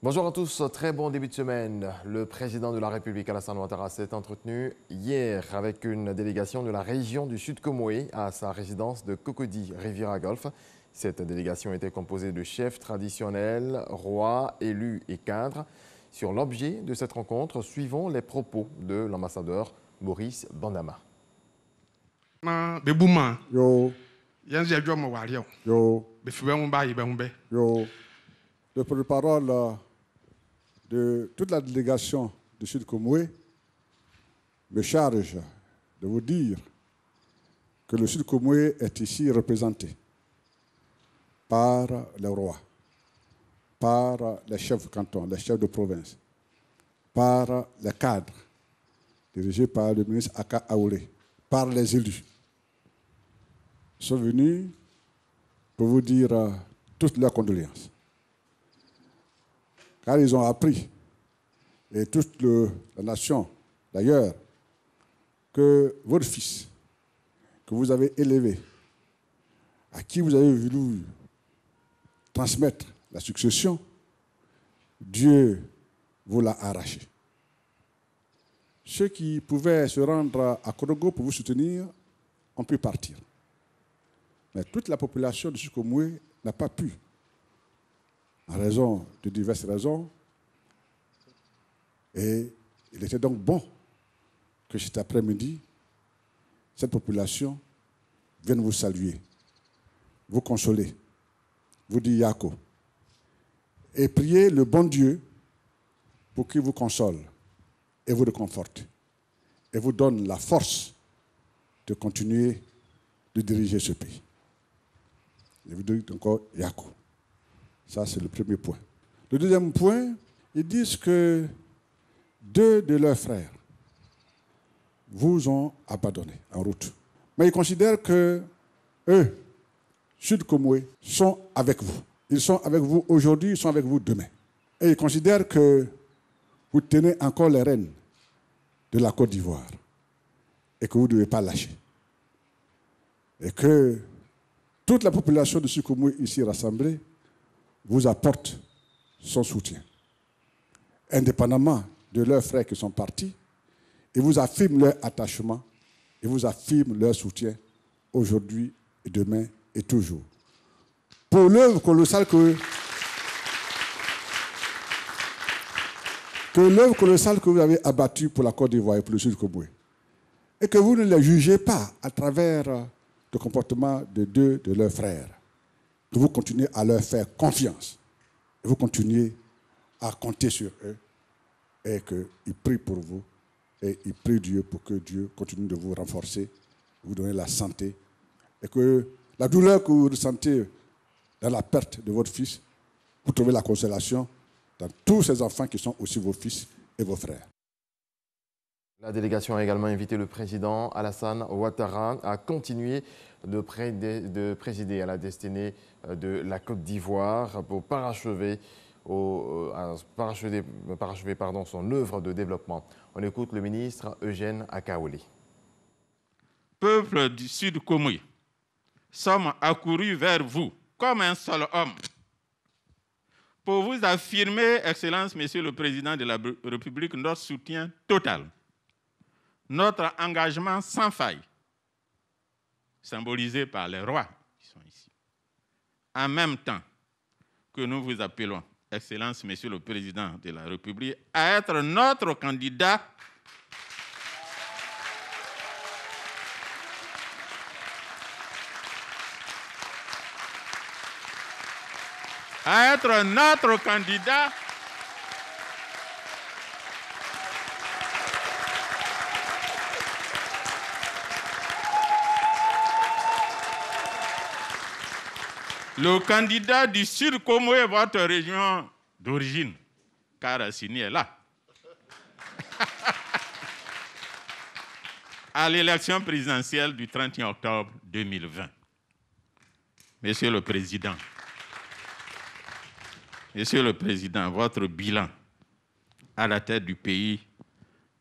Bonjour à tous, très bon début de semaine. Le président de la République, Alassane Ouattara, s'est entretenu hier avec une délégation de la région du Sud Comoé à sa résidence de Cocody, Riviera Golf. Cette délégation était composée de chefs traditionnels, rois, élus et cadres. Sur l'objet de cette rencontre, suivons les propos de l'ambassadeur Maurice Bandama. Yo. Le porte-parole de toute la délégation du Sud Comoé me charge de vous dire que le Sud Comoé est ici représenté par les rois, par les chefs de canton, les chefs de province, par les cadres dirigés par le ministre Aka Aoulé, par les élus. Ils sont venus pour vous dire toutes leurs condoléances. Car ils ont appris, et toute la nation d'ailleurs, que votre fils, que vous avez élevé, à qui vous avez voulu transmettre la succession, Dieu vous l'a arraché. Ceux qui pouvaient se rendre à Korogo pour vous soutenir ont pu partir. Mais toute la population de Sukomoué n'a pas pu, en raison de diverses raisons. Et il était donc bon que cet après-midi, cette population vienne vous saluer, vous consoler, vous dire Yako, et prier le bon Dieu pour qu'il vous console et vous réconforte et vous donne la force de continuer de diriger ce pays. Je vous dis encore Yako. Ça, c'est le premier point. Le deuxième point, ils disent que 2 de leurs frères vous ont abandonné en route. Mais ils considèrent que eux, Sud Comoé, sont avec vous. Ils sont avec vous aujourd'hui, ils sont avec vous demain. Et ils considèrent que vous tenez encore les rênes de la Côte d'Ivoire et que vous ne devez pas lâcher. Et que toute la population de Sud Comoé ici rassemblée vous apporte son soutien. Indépendamment de leurs frères qui sont partis, ils vous affirment leur attachement, ils vous affirment leur soutien aujourd'hui et demain et toujours. Pour l'œuvre colossale que vous avez abattue pour la Côte d'Ivoire et pour le Sud Comoé, et que vous ne les jugez pas à travers le comportement de 2 de leurs frères, que vous continuez à leur faire confiance, et vous continuez à compter sur eux, et qu'ils prient pour vous, et ils prient Dieu pour que Dieu continue de vous renforcer, vous donner la santé, et que la douleur que vous ressentez dans la perte de votre fils, vous trouvez la consolation dans tous ces enfants qui sont aussi vos fils et vos frères. La délégation a également invité le président Alassane Ouattara à continuer de présider à la destinée de la Côte d'Ivoire pour parachever son œuvre de développement. On écoute le ministre Eugène Akaoli. Peuple du Sud Comoé, sommes accourus vers vous comme un seul homme pour vous affirmer, Excellence, Monsieur le Président de la République, notre soutien total, notre engagement sans faille, symbolisé par les rois qui sont ici. En même temps que nous vous appelons, Excellence, Monsieur le Président de la République, à être notre candidat le candidat du Sud Comoé, votre région d'origine, car Assini est là, à l'élection présidentielle du 31 octobre 2020. Monsieur le Président, votre bilan à la tête du pays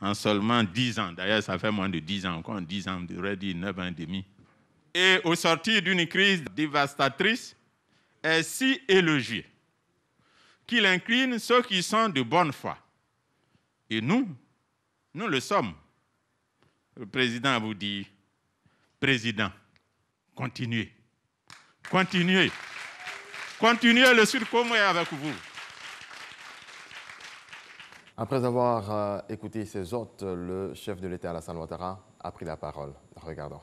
en seulement 10 ans, d'ailleurs ça fait moins de 10 ans, encore 10 ans, on devrait dire 9 ans et demi, et au sortir d'une crise dévastatrice, est si élogieux qu'il incline ceux qui sont de bonne foi. Et nous le sommes. Le président vous dit, président, continuez. Continuez. Continuez le Sud Comoé avec vous. Après avoir écouté ses hôtes, le chef de l'État, Alassane Ouattara, a pris la parole. Regardons.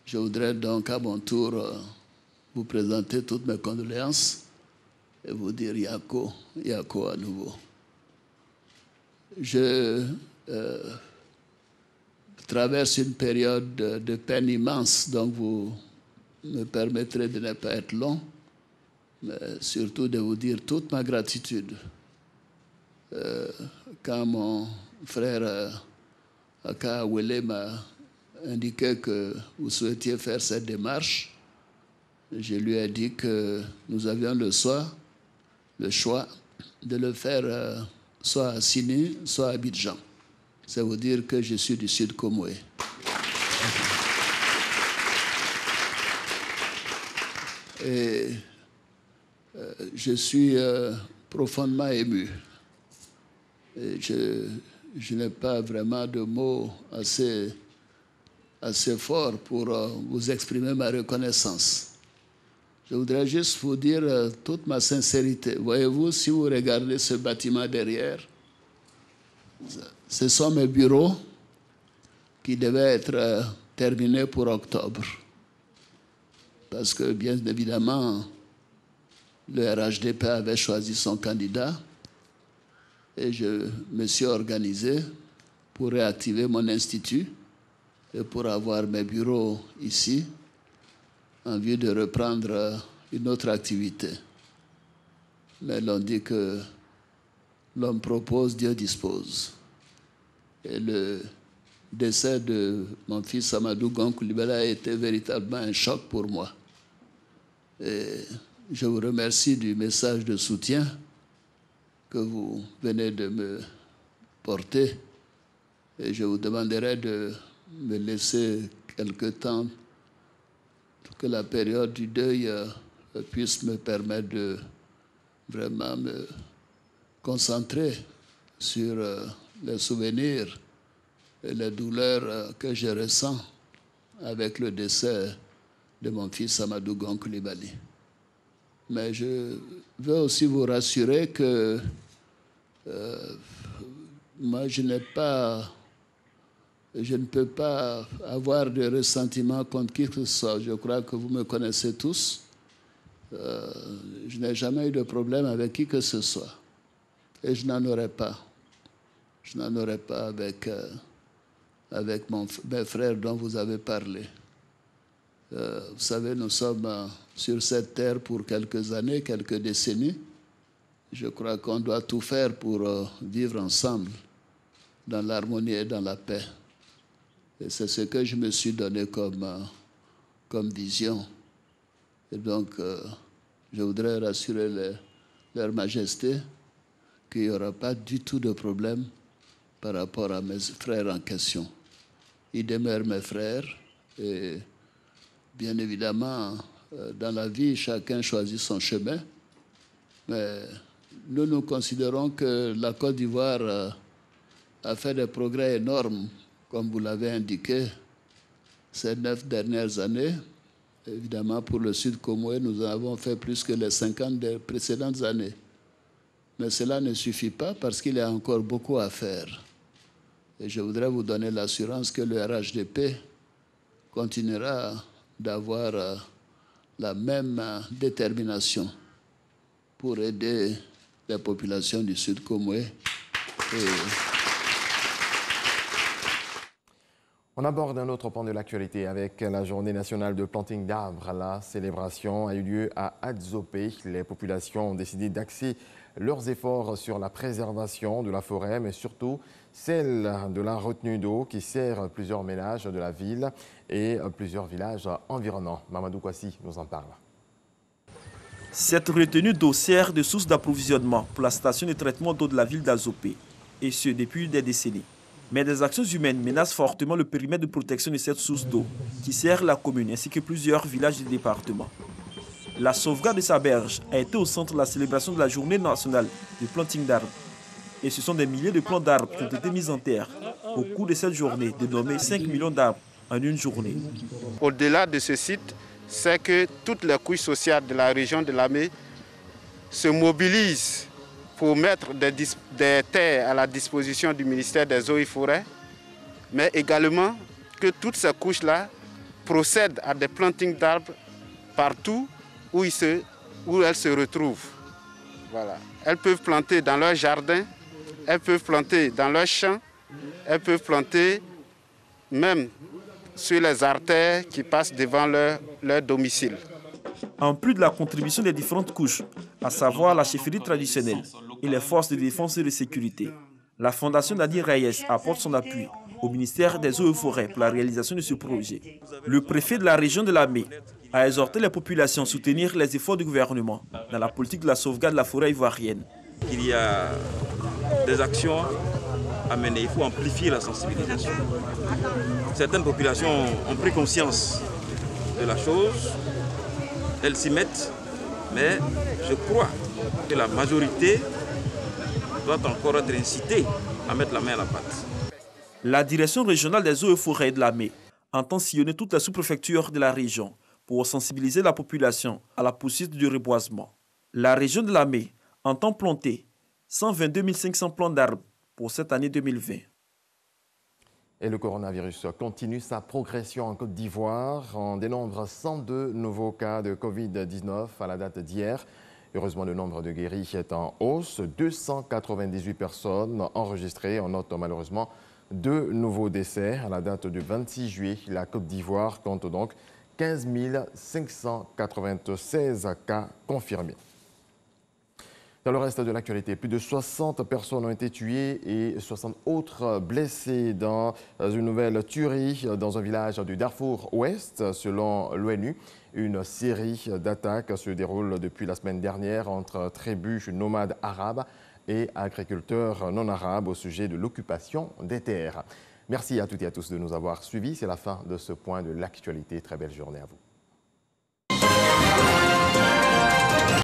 Je voudrais donc à mon tour vous présenter toutes mes condoléances et vous dire Yako, Yako à nouveau. Je traverse une période de peine immense, donc vous me permettrez de ne pas être long, mais surtout de vous dire toute ma gratitude. Quand mon frère Aka Wele m'a indiqué que vous souhaitiez faire cette démarche, je lui ai dit que nous avions le choix de le faire soit à Sini, soit à Abidjan. Ça veut dire que je suis du Sud Comoé. Et je suis profondément ému. Et je n'ai pas vraiment de mots assez forts pour vous exprimer ma reconnaissance. Je voudrais juste vous dire toute ma sincérité. Voyez-vous, si vous regardez ce bâtiment derrière, ce sont mes bureaux qui devaient être terminés pour octobre. Parce que, bien évidemment, le RHDP avait choisi son candidat et je me suis organisé pour réactiver mon institut et pour avoir mes bureaux ici en vue de reprendre une autre activité. Mais l'on dit que l'homme propose, Dieu dispose. Et le décès de mon fils Amadou Gon Coulibaly a été véritablement un choc pour moi. Et je vous remercie du message de soutien que vous venez de me porter. Et je vous demanderai de me laisser quelque temps pour que la période du deuil puisse me permettre de vraiment me concentrer sur les souvenirs et les douleurs que je ressens avec le décès de mon fils Amadou Gon Coulibaly. Mais je veux aussi vous rassurer que moi, je ne peux pas avoir de ressentiment contre qui que ce soit. Je crois que vous me connaissez tous. Je n'ai jamais eu de problème avec qui que ce soit. Et je n'en aurai pas. Je n'en aurai pas avec mes frères dont vous avez parlé. Vous savez, nous sommes sur cette terre pour quelques années, quelques décennies. Je crois qu'on doit tout faire pour vivre ensemble dans l'harmonie et dans la paix. Et c'est ce que je me suis donné comme vision. Et donc, je voudrais rassurer leur majesté qu'il n'y aura pas du tout de problème par rapport à mes frères en question. Ils demeurent mes frères et bien évidemment, dans la vie, chacun choisit son chemin. Mais nous considérons que la Côte d'Ivoire a fait des progrès énormes, comme vous l'avez indiqué, ces 9 dernières années. Évidemment, pour le Sud Comoé, nous avons fait plus que les 50 des précédentes années. Mais cela ne suffit pas parce qu'il y a encore beaucoup à faire. Et je voudrais vous donner l'assurance que le RHDP continuera d'avoir la même détermination pour aider les populations du Sud Comoé. On aborde un autre pan de l'actualité avec la journée nationale de planting d'arbres. La célébration a eu lieu à Adzopé. Les populations ont décidé d'axer leurs efforts sur la préservation de la forêt, mais surtout celle de la retenue d'eau qui sert plusieurs ménages de la ville et plusieurs villages environnants. Mamadou Kwasi nous en parle. Cette retenue d'eau sert de source d'approvisionnement pour la station de traitement d'eau de la ville d'Adzopé, et ce depuis des décennies. Mais des actions humaines menacent fortement le périmètre de protection de cette source d'eau qui sert la commune ainsi que plusieurs villages du département. La sauvegarde de sa berge a été au centre de la célébration de la journée nationale du planting d'arbres. Et ce sont des milliers de plants d'arbres qui ont été mis en terre au cours de cette journée, dénommée 5 millions d'arbres en une journée. Au-delà de ce site, c'est que toutes les couches sociales de la région de Lamé se mobilisent pour mettre des terres à la disposition du ministère des Eaux et Forêts, mais également que toutes ces couches-là procèdent à des plantings d'arbres partout où elles se retrouvent. Voilà. Elles peuvent planter dans leur jardin, elles peuvent planter dans leur champ, elles peuvent planter même sur les artères qui passent devant leur domicile. En plus de la contribution des différentes couches, à savoir la chefferie traditionnelle et les forces de défense et de sécurité, la Fondation Nadir Reyes apporte son appui au ministère des Eaux et Forêts pour la réalisation de ce projet. Le préfet de la région de Lamé a exhorté les populations à soutenir les efforts du gouvernement dans la politique de la sauvegarde de la forêt ivoirienne. Il y a des actions à mener, il faut amplifier la sensibilisation. Certaines populations ont pris conscience de la chose, elles s'y mettent, mais je crois que la majorité doit encore être incitée à mettre la main à la pâte. La direction régionale des eaux et forêts de Lamé entend sillonner toutes les sous-préfectures de la région pour sensibiliser la population à la poursuite du reboisement. La région de Lamé entend planter 122 500 plants d'arbres pour cette année 2020. Et le coronavirus continue sa progression en Côte d'Ivoire. On dénombre 102 nouveaux cas de Covid-19 à la date d'hier. Heureusement, le nombre de guéris est en hausse. 298 personnes enregistrées. On note malheureusement 2 nouveaux décès. À la date du 26 juillet, la Côte d'Ivoire compte donc 15 596 cas confirmés. Dans le reste de l'actualité, plus de 60 personnes ont été tuées et 60 autres blessées dans une nouvelle tuerie dans un village du Darfour Ouest. Selon l'ONU, une série d'attaques se déroule depuis la semaine dernière entre tribus nomades arabes et agriculteurs non arabes au sujet de l'occupation des terres. Merci à toutes et à tous de nous avoir suivis. C'est la fin de ce point de l'actualité. Très belle journée à vous.